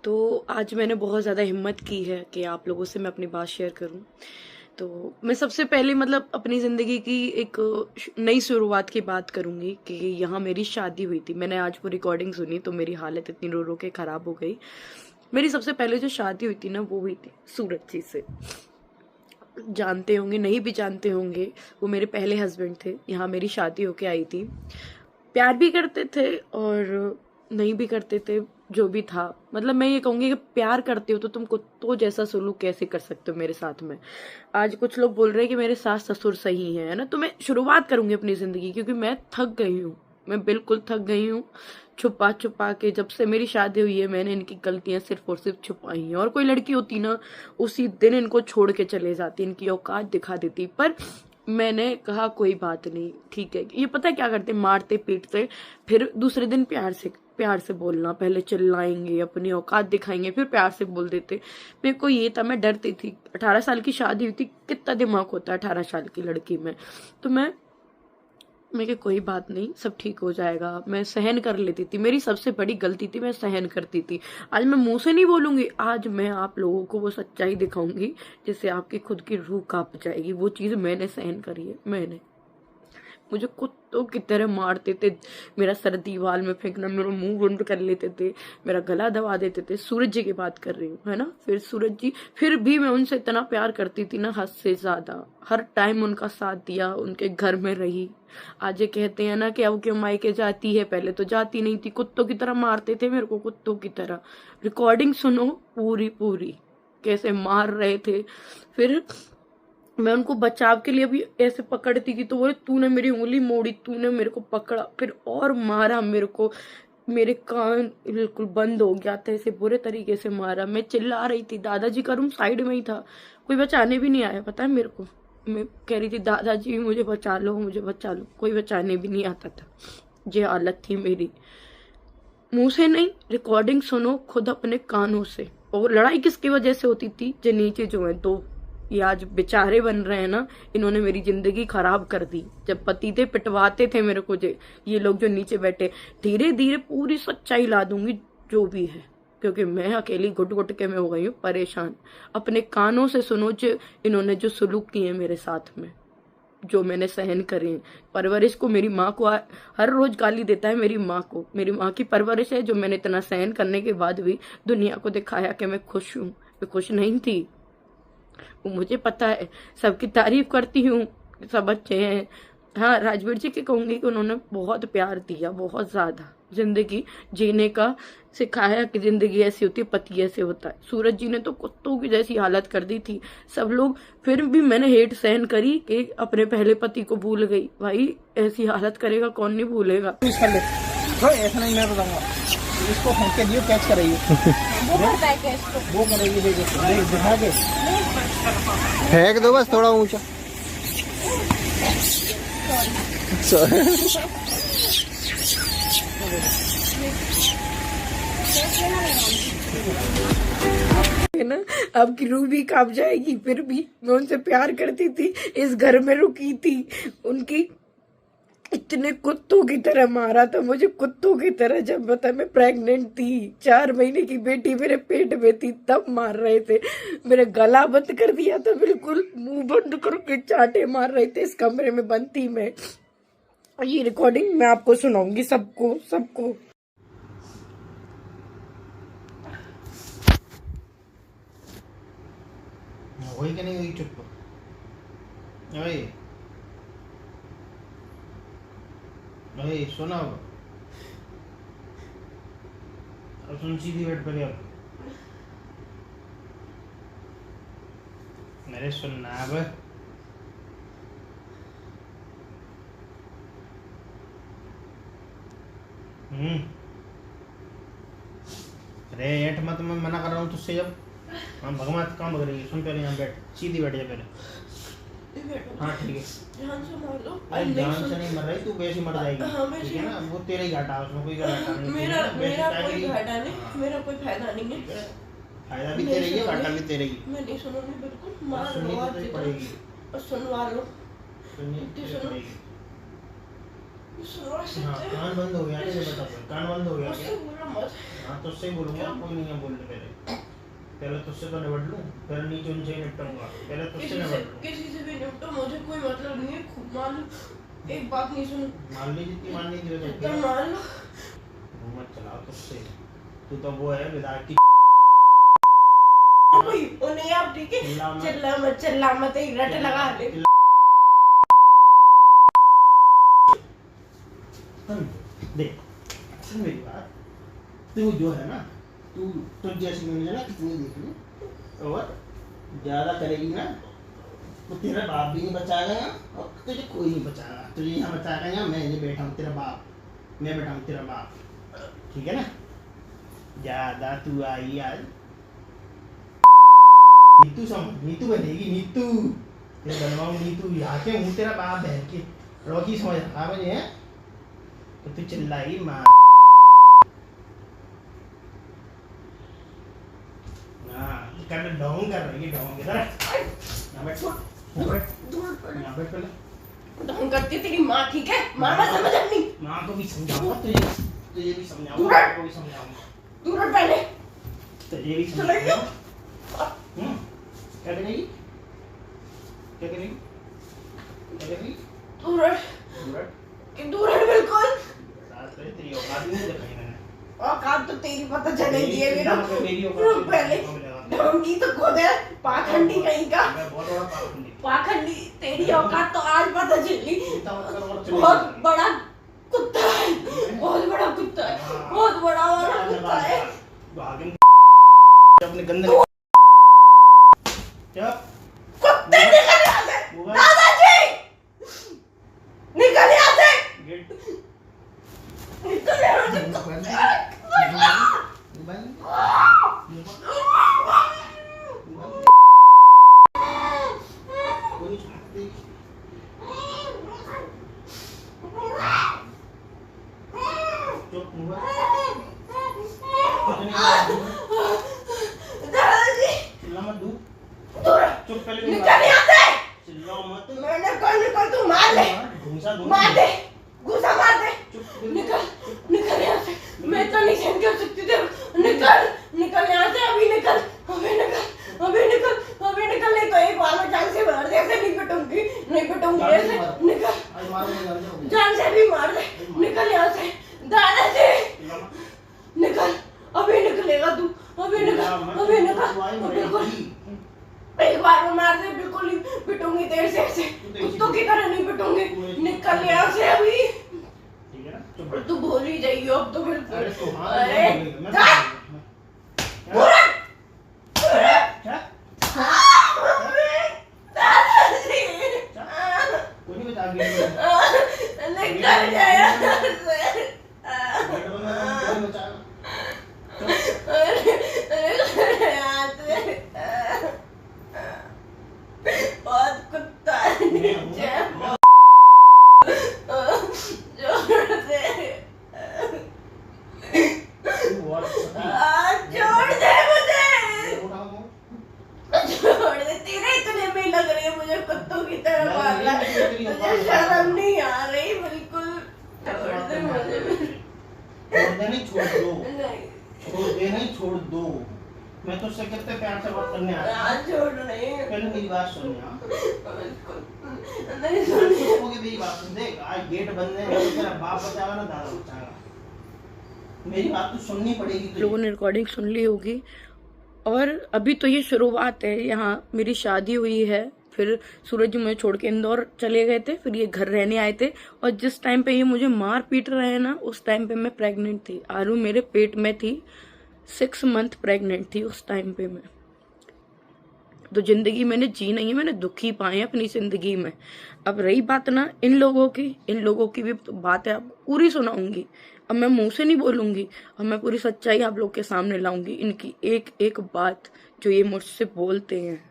तो आज मैंने बहुत ज़्यादा हिम्मत की है कि आप लोगों से मैं अपनी बात शेयर करूं। तो मैं सबसे पहले मतलब अपनी ज़िंदगी की एक नई शुरुआत की बात करूंगी कि यहाँ मेरी शादी हुई थी। मैंने आज वो रिकॉर्डिंग सुनी तो मेरी हालत इतनी रो रो के ख़राब हो गई। मेरी सबसे पहले जो शादी हुई थी ना, वो हुई थी सूरज जी से। जानते होंगे, नहीं भी जानते होंगे, वो मेरे पहले हस्बैंड थे। यहाँ मेरी शादी होके आई थी। प्यार भी करते थे और नहीं भी करते थे, जो भी था। मतलब मैं ये कहूंगी कि प्यार करते हो तो तुम कुत्तों जैसा सलूक कैसे कर सकते हो मेरे साथ में। आज कुछ लोग बोल रहे हैं कि मेरे सास ससुर सही है ना। तो मैं शुरुआत करूंगी अपनी जिंदगी, क्योंकि मैं थक गई हूँ। मैं बिल्कुल थक गई हूँ। छुपा छुपा के जब से मेरी शादी हुई है, मैंने इनकी गलतियां सिर्फ और सिर्फ छुपाई हैं। और कोई लड़की होती ना, उसी दिन इनको छोड़ के चले जाती, इनकी औकात दिखा देती। पर मैंने कहा कोई बात नहीं, ठीक है। ये पता है क्या करते, मारते पीटते, फिर दूसरे दिन प्यार से बोलना। पहले चिल्लाएंगे, अपनी औकात दिखाएंगे, फिर प्यार से बोल देते। मेरे को ये था, मैं डरती थी। 18 साल की शादी हुई थी, कितना दिमाग होता है 18 साल की लड़की में। तो मैं कि कोई बात नहीं, सब ठीक हो जाएगा। मैं सहन कर लेती थी। मेरी सबसे बड़ी गलती थी, मैं सहन करती थी। आज मैं मुंह से नहीं बोलूंगी, आज मैं आप लोगों को वो सच्चाई दिखाऊंगी जिससे आपकी खुद की रूह कांप जाएगी। वो चीज मैंने सहन करी है। मैंने मुझे कुत्तों की तरह मारते थे, मेरा सर दीवार में फेंकना, मेरा मुंह बंद कर लेते थे, मेरा गला दबा देते थे। सूरज जी की बात कर रही हूँ, है ना। फिर सूरज जी, फिर भी मैं उनसे इतना प्यार करती थी ना, हद से ज्यादा। हर टाइम उनका साथ दिया, उनके घर में रही। आज ये कहते हैं ना कि अब क्यों मायके जाती है, पहले तो जाती नहीं थी। कुत्तों की तरह मारते थे मेरे को, कुत्तों की तरह। रिकॉर्डिंग सुनो पूरी पूरी, कैसे मार रहे थे। फिर मैं उनको बचाव के लिए भी ऐसे पकड़ती थी तो बोले तूने मेरी उंगली मोड़ी, तूने मेरे को पकड़ा, फिर और मारा मेरे को। मेरे कान बिल्कुल बंद हो गया था, ऐसे बुरे तरीके से मारा। मैं चिल्ला रही थी, दादाजी का रूम साइड में ही था, कोई बचाने भी नहीं आया, पता है मेरे को। मैं कह रही थी दादाजी मुझे बचा लो, मुझे बचा लो, कोई बचाने भी नहीं आता था। ये हालत थी मेरी। मुंह से नहीं, रिकॉर्डिंग सुनो खुद अपने कानों से। और लड़ाई किसकी वजह से होती थी, जो नीचे जो है दो, ये आज बेचारे बन रहे हैं ना, इन्होंने मेरी जिंदगी खराब कर दी। जब पति थे पिटवाते थे मेरे को, ये लोग जो नीचे बैठे। धीरे धीरे पूरी सच्चाई ला दूंगी जो भी है, क्योंकि मैं अकेली घुट घुट के मैं हो गई हूँ परेशान। अपने कानों से सुनो जो इन्होंने जो सलूक किए मेरे साथ में, जो मैंने सहन करे। परवरिश को मेरी माँ को हर रोज गाली देता है मेरी माँ को। मेरी माँ की परवरिश है जो मैंने इतना सहन करने के बाद भी दुनिया को दिखाया कि मैं खुश हूँ। मैं खुश नहीं थी, वो मुझे पता है। सबकी तारीफ करती हूँ, सब अच्छे हैं। हाँ, राजवीर जी के कहूंगी कि उन्होंने बहुत प्यार दिया, बहुत ज्यादा। जिंदगी जीने का सिखाया कि जिंदगी ऐसी होती है, पति ऐसे होता है। सूरज जी ने तो कुत्तों की जैसी हालत कर दी थी सब लोग। फिर भी मैंने हेट सहन करी कि अपने पहले पति को भूल गई। भाई ऐसी हालत करेगा कौन नहीं भूलेगा। ऐसा नहीं, मैं बताऊंगा इसको फेंक के दियो, कैच कराइए। वो करेगी, दिखा के फेंक दो बस, थोड़ा ऊंचा। है ना, आपकी रूह भी कांप जाएगी। फिर भी मैं उनसे प्यार करती थी, इस घर में रुकी थी। उनकी इतने कुत्तों की तरह मारा था मुझे, कुत्तों की तरह। जब बता मैं प्रेग्नेंट थी, 4 महीने की बेटी मेरे पेट में थी, तब मार रहे थे। मेरा गला बंद कर दिया था, बिल्कुल मुंह बंद करके चाटे मार रहे थे। इस कमरे में बंद थी मैं। ये रिकॉर्डिंग मैं आपको सुनाऊंगी, सबको सबको। वही कि नहीं हुई, चुप भाई सुना। अब सुन, सीधी बैठ पहले। अब मेरे सुनना अब। अरे ऐठ मत, मैं मना कर रहा हूँ तुझसे। जब हम भगवान काम कर रही है, सुन पहले, यहाँ बैठ, सीधी बैठ जा पहले। हाँ ठीक है, ध्यान से मार लो। अरे ध्यान से नहीं मर रही तू, वैसे मर जाएगी। ठीक है ना, वो तेरा ही घाटा, उसमें कोई घाटा नहीं। मेरा कोई घाटा नहीं, मेरा कोई फायदा नहीं है। फायदा भी तेरा ही है, घाटा भी तेरा ही। मैं नहीं सुनूंगी बिल्कुल। मार सुननी लो, तो पड़ेगी, और सुनवा लो। सुननी तो पड़ेगी। हाँ कान बंद हो गया क्या? बता कान बंद हो गया क्या? हाँ तो उससे बोलूंगा, कोई नहीं है बोलने पहले तुझसे तो निपट लूं, फिर नीचे उनसे निपटूंगा, पहले तुझसे निपट लूं। किसी से भी निपटो, मुझे कोई मतलब नहीं है। खुद मान लो, एक बात नहीं सुनो, मान ली जितनी माननी थी तो मान लो। मत चलाओ तुझसे, तू तो वो है विधायक की। नहीं आप ठीक है, चिल्ला मत एक रट लगा ले। देख सुन मेरी बात, तू जो है ना, तू जैसी मिल ना कितनी देख ली, और ज्यादा करेगी ना तो तेरा बाप भी नहीं बचाएगा यहाँ, और तुझे कोई नहीं बचाएगा। तुझे यहाँ बचाएगा, यहाँ मैं ये बैठा हूँ तेरा बाप, मैं बैठा हूँ तेरा बाप, ठीक है ना? ज्यादा तू आई आज नीतू समझ, नीतू बनेगी, नीतू मैं बनवाऊँ नीतू, यहाँ के हूँ तेरा बाप बहन के रॉकी समझ रहा मुझे है, तो तू चिल्लाई माँ। कर ढोंग कर रही है, ढोंग इधर यहाँ बैठ, यहाँ बैठ पहले। ढोंग करती तेरी माँ, ठीक है? माँ बात समझ अपनी। माँ को भी समझाऊंगा, तुझे भी समझाऊंगा, माँ को भी समझाऊंगा। तू रट पहले, तुझे भी समझाऊंगा। क्या करेगी? क्या करेगी? क्या करेगी? तू रट बिल्कुल। तेरी औकात नहीं दिखाई मैंने। औकात तो तेरी पता चलेगी है मेरा। मेरी औकात पहले ढोंगी तो खुद है, पाखंडी कहीं का। बहुत बड़ा पाखंडी। पाखंडी तेरी औकात तो आज पता चली। बहुत बड़ा कुत्ता है, बहुत बड़ा कुत्ता है, बहुत बड़ा वाला कुत्ता है। अपने गंदे क्या कुत्ते निकल यहाँ से, दादाजी निकल यहाँ से, निकल यहाँ से। चुप पहले निकल यहाँ से। चिल्लाओ मत। मैंने कहा निकल, तू मार दे, मार दे, घूसा मार दे। निकल यहाँ से, मैं तो नहीं सहन कर सकती तेरे। निकल यहाँ से, अभी निकल, नहीं तो एक बार में जान से मार दे, ऐसे नहीं पिटूंगी ऐसे। निकल, जान से भी मार दे, निकल यहाँ से दादाजी, निकल, अभी निकलेगा तू, अभी निकल। बिल्कुल एक बार में मार दे, बिल्कुल नहीं पिटूंगी तेरे से, ऐसे कुत्तों की तरह नहीं पिटूंगी। निकल यहाँ से अभी, तू भूल ही जाइए अब तो बिल्कुल। अरे निकल जाए बहुत कुत्ता है, छोड़ दे मुझे, तेरे इतने में लग रही है मुझे कुत्तों की तरह मारना। मुझे शर्म नहीं आ रही बिल्कुल। छोड़ दे मुझे, छोड़ दो। मैं तो उससे कितने प्यार से बात करने आया। छोड़ नहीं, पहले मेरी बात सुन। नहीं सुनी। मेरी बात सुन, देख आज गेट बंद है, तेरा बाप बचाएगा ना दादा बचाएगा। मेरी बात तो सुननी पड़ेगी। लोगों ने रिकॉर्डिंग सुन ली होगी, और अभी तो ये शुरुआत है। यहाँ मेरी शादी हुई है, फिर सूरज मुझे छोड़ के इंदौर चले गए थे, फिर ये घर रहने आए थे, और जिस टाइम पे ये मुझे मार पीट रहे हैं ना, उस टाइम पे मैं प्रेग्नेंट थी। आरू मेरे पेट में थी, 6 मंथ प्रेग्नेंट थी उस टाइम पे मैं। तो जिंदगी मैंने जी नहीं है, मैंने दुख ही पाए अपनी जिंदगी में। अब रही बात ना इन लोगों की भी तो बात है, अब पूरी सुनाऊंगी। अब मैं मुंह से नहीं बोलूंगी, अब मैं पूरी सच्चाई आप लोग के सामने लाऊंगी। इनकी एक एक बात जो ये मुझसे बोलते हैं,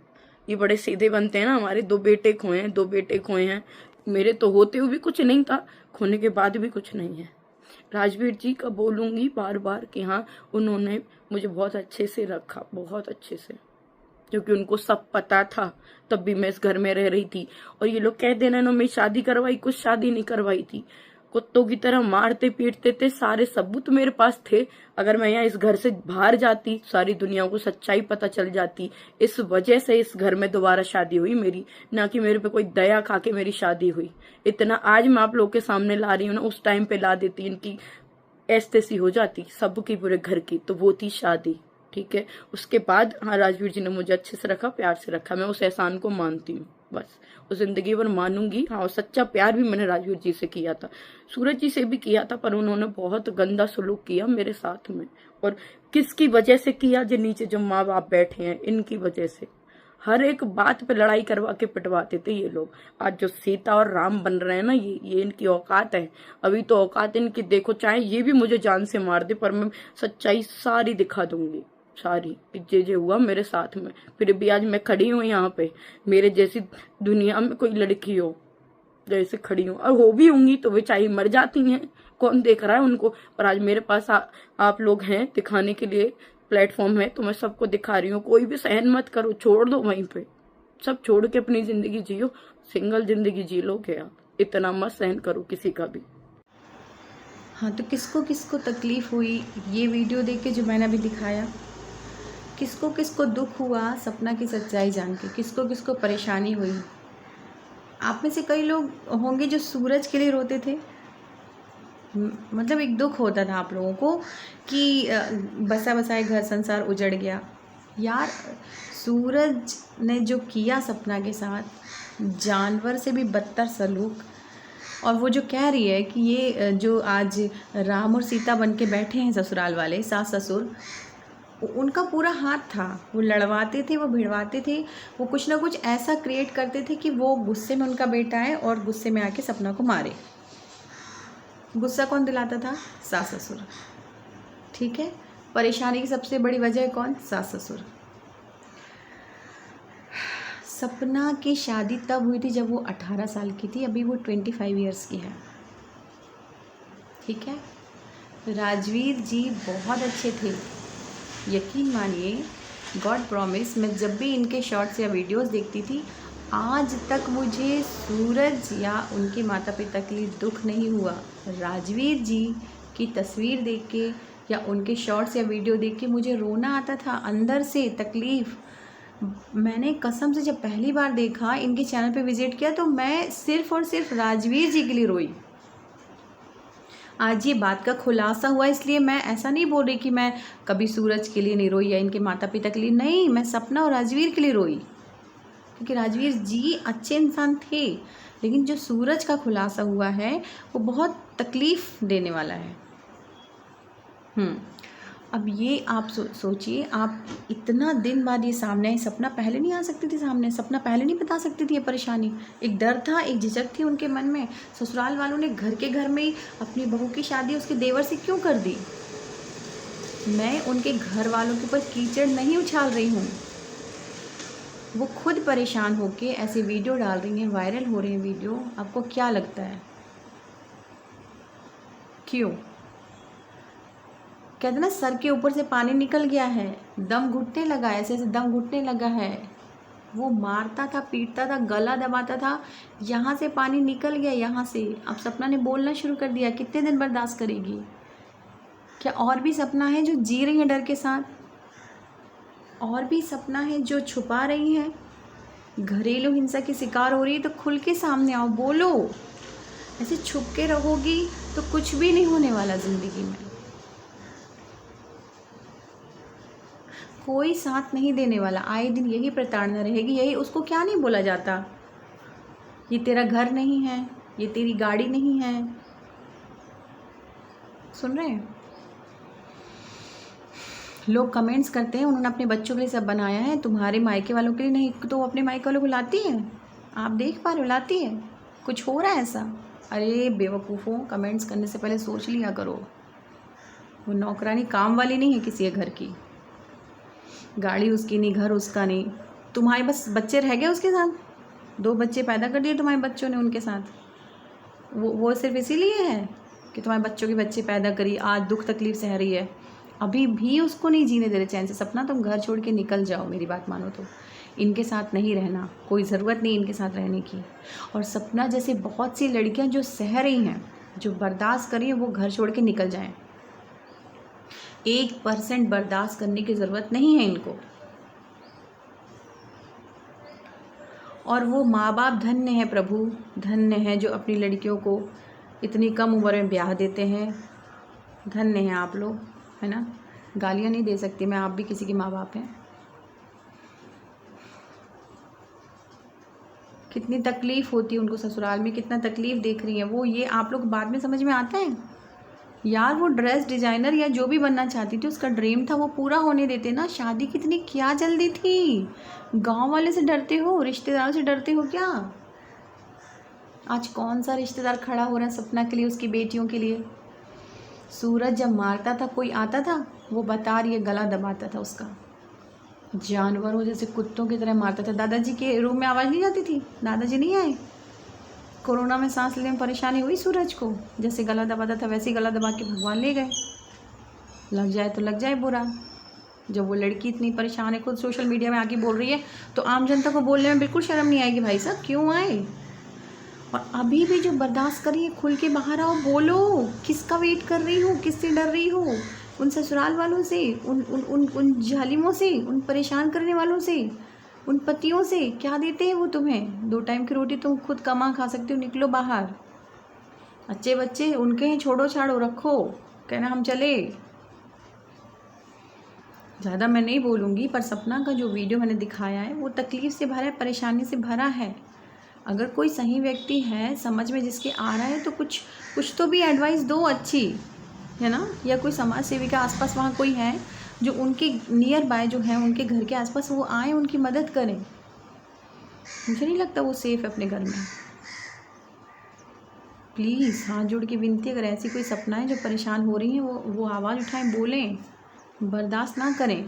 ये बड़े सीधे बनते हैं ना। हमारे 2 बेटे खोए हैं। मेरे तो होते हुए भी कुछ नहीं था, खोने के बाद भी कुछ नहीं है। राजवीर जी का बोलूंगी बार बार कि हाँ, उन्होंने मुझे बहुत अच्छे से रखा, बहुत अच्छे से, क्योंकि उनको सब पता था। तब भी मैं इस घर में रह रही थी, और ये लोग कह देना ना, मैं शादी करवाई, कुछ शादी नहीं करवाई थी। कुत्तों की तरह मारते पीटते थे, सारे सबूत मेरे पास थे। अगर मैं यहाँ इस घर से बाहर जाती, सारी दुनिया को सच्चाई पता चल जाती। इस वजह से इस घर में दोबारा शादी हुई मेरी, ना कि मेरे पे कोई दया खा के मेरी शादी हुई। इतना आज मैं आप लोग के सामने ला रही हूँ ना, उस टाइम पे ला देती, इनकी ऐसी हो जाती सबकी, पूरे घर की। तो वो थी शादी, ठीक है। उसके बाद हाँ, राजवीर जी ने मुझे अच्छे से रखा, प्यार से रखा, मैं उस एहसान को मानती हूँ, बस उस जिंदगी भर मानूंगी। हाँ, और सच्चा प्यार भी मैंने राजवीर जी से किया था, सूरज जी से भी किया था, पर उन्होंने बहुत गंदा सलूक किया मेरे साथ में। और किसकी वजह से किया? जो नीचे जो माँ बाप बैठे हैं, इनकी वजह से। हर एक बात पे लड़ाई करवा के पिटवाते थे ये लोग। आज जो सीता और राम बन रहे हैं ना, ये इनकी औकात है। अभी तो औकात इनकी देखो, चाहे ये भी मुझे जान से मार दे, पर मैं सच्चाई सारी दिखा दूंगी, सारी। जे हुआ मेरे साथ में, फिर भी आज मैं खड़ी हूँ यहाँ पे। मेरे जैसी दुनिया में कोई लड़की हो जैसे खड़ी हूँ, और हो भी होंगी तो बेचारी मर जाती हैं, कौन देख रहा है उनको। पर आज मेरे पास आप लोग हैं दिखाने के लिए, प्लेटफॉर्म है, तो मैं सबको दिखा रही हूँ। कोई भी सहन मत करो, छोड़ दो वहीं पे, सब छोड़ के अपनी जिंदगी जियो, सिंगल जिंदगी जी लो क्या, इतना मत सहन करो किसी का भी। हाँ, तो किसको किसको तकलीफ़ हुई ये वीडियो देख के जो मैंने अभी दिखाया, किसको किसको दुख हुआ सपना की सच्चाई जान के, किसको किसको परेशानी हुई। आप में से कई लोग होंगे जो सूरज के लिए रोते थे। मतलब एक दुख होता था आप लोगों को कि बसा बसाए घर संसार उजड़ गया। यार, सूरज ने जो किया सपना के साथ, जानवर से भी बदतर सलूक। और वो जो कह रही है कि ये जो आज राम और सीता बन के बैठे हैं ससुराल वाले, सास ससुर, उनका पूरा हाथ था। वो लड़वाते थे, वो भिड़वाते थे, वो कुछ ना कुछ ऐसा क्रिएट करते थे कि वो गुस्से में उनका बेटा है और गुस्से में आके सपना को मारे। गुस्सा कौन दिलाता था? सास ससुर, ठीक है। परेशानी की सबसे बड़ी वजह कौन? सास ससुर। सपना की शादी तब हुई थी जब वो 18 साल की थी, अभी वो 25 ईयर्स की है, ठीक है। राजवीर जी बहुत अच्छे थे, यकीन मानिए, गॉड प्रॉमिस। मैं जब भी इनके शॉर्ट्स या वीडियोस देखती थी, आज तक मुझे सूरज या उनके माता पिता के लिए दुख नहीं हुआ। राजवीर जी की तस्वीर देख के या उनके शॉर्ट्स या वीडियो देख के मुझे रोना आता था अंदर से, तकलीफ़। मैंने कसम से जब पहली बार देखा, इनके चैनल पे विज़िट किया, तो मैं सिर्फ़ और सिर्फ राजवीर जी के लिए रोई। आज ये बात का खुलासा हुआ, इसलिए मैं ऐसा नहीं बोल रही कि मैं कभी सूरज के लिए नहीं रोई या इनके माता पिता के लिए, नहीं, मैं सपना और राजवीर के लिए रोई, क्योंकि राजवीर जी अच्छे इंसान थे। लेकिन जो सूरज का खुलासा हुआ है वो बहुत तकलीफ़ देने वाला है। अब ये आप सोचिए, आप इतना दिन बाद ये सामने आई, सपना पहले नहीं आ सकती थी सामने? सपना पहले नहीं बता सकती थी ये परेशानी? एक डर था, एक झिझक थी उनके मन में। ससुराल वालों ने घर के घर में ही अपनी बहू की शादी उसके देवर से क्यों कर दी? मैं उनके घर वालों के ऊपर कीचड़ नहीं उछाल रही हूँ, वो खुद परेशान होके ऐसे वीडियो डाल रही हैं, वायरल हो रहे हैं वीडियो। आपको क्या लगता है क्यों? कहते ना, सर के ऊपर से पानी निकल गया है, दम घुटने लगा, ऐसे ऐसे दम घुटने लगा है। वो मारता था, पीटता था, गला दबाता था, यहाँ से पानी निकल गया, यहाँ से। अब सपना ने बोलना शुरू कर दिया, कितने दिन बर्दाश्त करेगी? क्या और भी सपना है जो जी रही हैं डर के साथ? और भी सपना है जो छुपा रही हैं? घरेलू हिंसा की शिकार हो रही है तो खुल के सामने आओ, बोलो। ऐसे छुप के रहोगी तो कुछ भी नहीं होने वाला ज़िंदगी में। कोई साथ नहीं देने वाला, आए दिन यही प्रताड़ना रहेगी। यही उसको क्या नहीं बोला जाता, ये तेरा घर नहीं है, ये तेरी गाड़ी नहीं है। सुन रहे हैं? लोग कमेंट्स करते हैं उन्होंने अपने बच्चों के लिए सब बनाया है, तुम्हारे मायके वालों के लिए नहीं। तो वो अपने मायके वालों को लाती है, आप देख पा रहे हो, लाती है। कुछ हो रहा है ऐसा? अरे बेवकूफ़ों, कमेंट्स करने से पहले सोच लिया करो। वो नौकरानी काम वाली नहीं है किसी के घर की, गाड़ी उसकी नहीं, घर उसका नहीं। तुम्हारे बस बच्चे रह गए उसके साथ, 2 बच्चे पैदा कर दिए तुम्हारे बच्चों ने उनके साथ। वो सिर्फ इसीलिए है कि तुम्हारे बच्चों के बच्चे पैदा करी, आज दुख तकलीफ सह रही है, अभी भी उसको नहीं जीने दे रहे चैन से। सपना, तुम घर छोड़ के निकल जाओ, मेरी बात मानो तो। इनके साथ नहीं रहना, कोई ज़रूरत नहीं इनके साथ रहने की। और सपना जैसे बहुत सी लड़कियां जो सह रही हैं, जो बर्दाश्त करें वो घर छोड़ के निकल जाएं। 1% बर्दाश्त करने की ज़रूरत नहीं है इनको। और वो माँ बाप धन्य है प्रभु, धन्य है जो अपनी लड़कियों को इतनी कम उम्र में ब्याह देते हैं। धन्य हैं आप लोग, है ना। गालियाँ नहीं दे सकती मैं, आप भी किसी के माँ बाप हैं। कितनी तकलीफ़ होती है उनको ससुराल में, कितना तकलीफ़ देख रही हैं वो, ये आप लोग बाद में समझ में आता है। यार वो ड्रेस डिज़ाइनर या जो भी बनना चाहती थी, उसका ड्रीम था, वो पूरा होने देते ना। शादी कितनी क्या जल्दी थी। गांव वाले से डरते हो, रिश्तेदारों से डरते हो क्या। आज कौन सा रिश्तेदार खड़ा हो रहा है सपना के लिए, उसकी बेटियों के लिए। सूरज जब मारता था, कोई आता था, वो बता रही है गला दबाता था उसका, जानवरों जैसे कुत्तों की तरह मारता था। दादाजी के रूम में आवाज़ नहीं जाती थी, दादाजी नहीं आए। कोरोना में सांस लेने में परेशानी हुई सूरज को, जैसे गला दबाता था वैसे ही गला दबा के भगवान ले गए। लग जाए तो लग जाए बुरा। जब वो लड़की इतनी परेशान है, खुद सोशल मीडिया में आके बोल रही है, तो आम जनता को बोलने में बिल्कुल शर्म नहीं आएगी भाई साहब, क्यों आए। और अभी भी जो बर्दाश्त करिए, खुल के बाहर आओ, बोलो किसका वेट कर रही हो, किससे डर रही हो। उन ससुराल वालों से, उन जालिमों से, उन परेशान करने वालों से, उन पतियों से। क्या देते हैं वो तुम्हें। 2 टाइम की रोटी तुम खुद कमा खा सकते हो, निकलो बाहर। अच्छे बच्चे उनके हैं, छोड़ो छाड़ो रखो, कहना हम चले। ज़्यादा मैं नहीं बोलूँगी, पर सपना का जो वीडियो मैंने दिखाया है वो तकलीफ़ से भरा है, परेशानी से भरा है। अगर कोई सही व्यक्ति है समझ में जिसके आ रहा है, तो कुछ तो भी एडवाइस दो अच्छी, है ना। या कोई समाज सेवी के आसपास वहाँ कोई है जो उनके नियर बाय जो है, उनके घर के आसपास, वो आए, उनकी मदद करें। मुझे नहीं लगता वो सेफ़ है अपने घर में। प्लीज़ हाथ जोड़ के विनती, अगर ऐसी कोई सपनाएं जो परेशान हो रही हैं, वो आवाज़ उठाएं, बोलें, बर्दाश्त ना करें।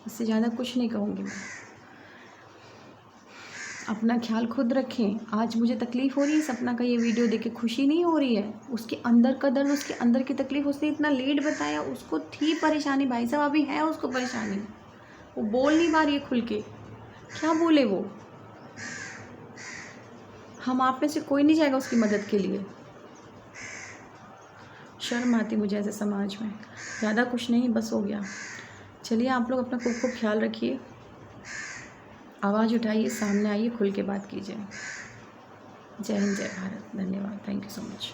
इससे ज़्यादा कुछ नहीं कहूँगी मैं। अपना ख्याल खुद रखें। आज मुझे तकलीफ़ हो रही है, सपना का ये वीडियो देख के खुशी नहीं हो रही है। उसके अंदर का दर्द, उसके अंदर की तकलीफ़, उसने इतना लेट बताया, उसको थी परेशानी भाई साहब, अभी है उसको परेशानी। वो बोल नहीं पा रही है खुल के, क्या बोले वो। हम आप में से कोई नहीं जाएगा उसकी मदद के लिए। शर्म आती मुझे ऐसे समाज में। ज़्यादा कुछ नहीं, बस हो गया। चलिए आप लोग अपना खूब ख्याल रखिए, आवाज़ उठाइए, सामने आइए, खुल के बात कीजिए। जय हिंद, जय भारत। धन्यवाद, थैंक यू सो मच।